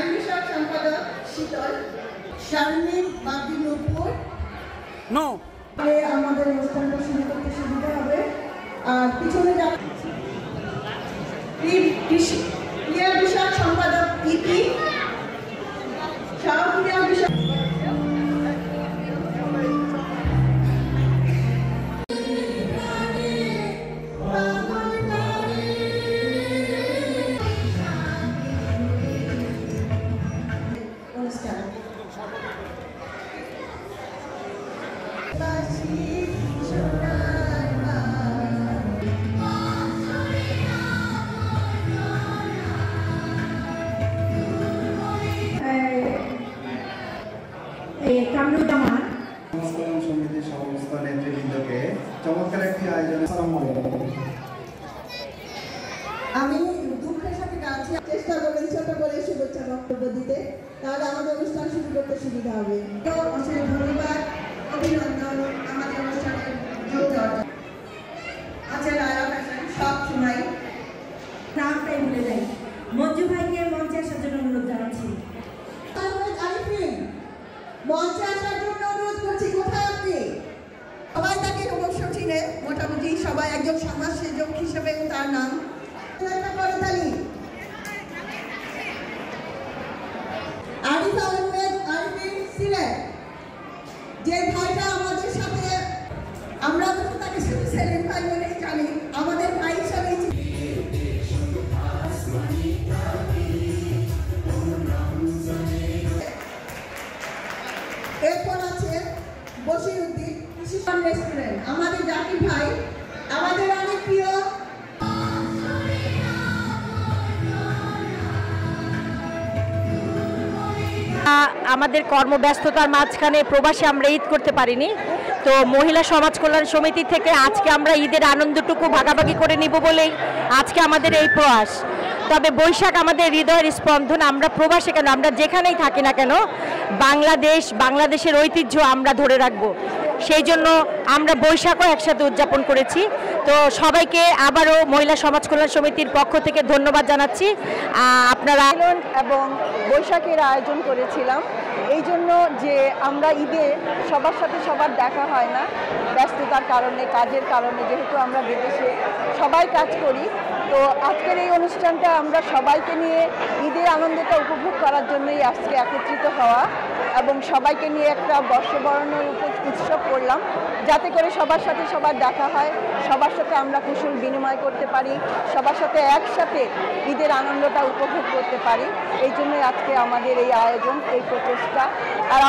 আইন বিষয়ক সম্পাদক শীতল, শারমিন বাবি নূপুর। আমাদের অনুষ্ঠানটা শুরু করতে সুবিধা হবে। আর পিছনে ক্রিয়া বিষয়ক সম্পাদক ইতি, সহক্রিয়া বিষয়ক সমিতির সমস্ত নেতৃবৃন্দকে চমৎকার একটি আয়োজনে আমি দুঃখের সাথে গাচ্ছি, চেষ্টা করবেন ছোট করে শুভেচ্ছা বক্তব্য দিতে, তাহলে আমাদের অনুষ্ঠান শুরু করতে সুবিধা হবে। তো অসংখ্য ধন্যবাদ, অভিনন্দন আমাদের অনুষ্ঠানে যোগ দেওয়ার জন্য। আচ্ছা রায়রা ফ্যাশন সব সময় নামটাই ভুলে যাই। মঞ্জু ভাইকে মঞ্চে আসার জন্য অনুরোধ জানাচ্ছি। মঞ্চে আসার জন্য অনুরোধ করছি। কোথায় আপনি? সবাই তাকে অবশ্য চিনে, মোটামুটি সবাই একজন সমাজ সেবক হিসেবে তার নাম। আরিফ আহমেদ আরিফিন সিলেট, যে ভাইটা আমাদের সাথে, আমরা তাকে শুধু সেলিম ভাই বলেই জানি, আমাদের ভাই হিসাবে এরপর আছে বশিরউদ্দিন রেস্টুরেন্ট, আমাদের জাকির ভাই, আমাদের অনেক প্রিয়। আমাদের কর্মব্যস্ততার মাঝখানে প্রবাসে আমরা ঈদ করতে পারিনি, তো মহিলা সমাজ কল্যাণ সমিতি থেকে আজকে আমরা ঈদের আনন্দটুকু ভাগাভাগি করে নিব বলেই আজকে আমাদের এই প্রয়াস। তবে বৈশাখ আমাদের হৃদয়ের স্পন্দন, আমরা প্রবাসে কেন, আমরা যেখানেই থাকি না কেন বাংলাদেশের ঐতিহ্য আমরা ধরে রাখবো, সেই জন্য আমরা বৈশাখও একসাথে উদযাপন করেছি। তো সবাইকে আবারও মহিলা সমাজ কল্যাণ সমিতির পক্ষ থেকে ধন্যবাদ জানাচ্ছি। আপনারা এবং বৈশাখের আয়োজন করেছিলাম এই জন্য যে আমরা ঈদে সবার সাথে সবার দেখা হয় না, ব্যস্ততার কারণে, কাজের কারণে, যেহেতু আমরা বিদেশে সবাই কাজ করি। তো আজকের এই অনুষ্ঠানটা আমরা সবাইকে নিয়ে ঈদের আনন্দটা উপভোগ করার জন্যই আজকে একত্রিত হওয়া এবং সবাইকে নিয়ে একটা বর্ষবরণের উৎসব করলাম, যাতে করে সবার সাথে সবার দেখা হয়, সবার সাথে আমরা কুশল বিনিময় করতে পারি, সবার সাথে একসাথে ঈদের আনন্দটা উপভোগ করতে পারি। এই জন্যই আজকে আমাদের এই আয়োজন, এই প্রচেষ্টা। আর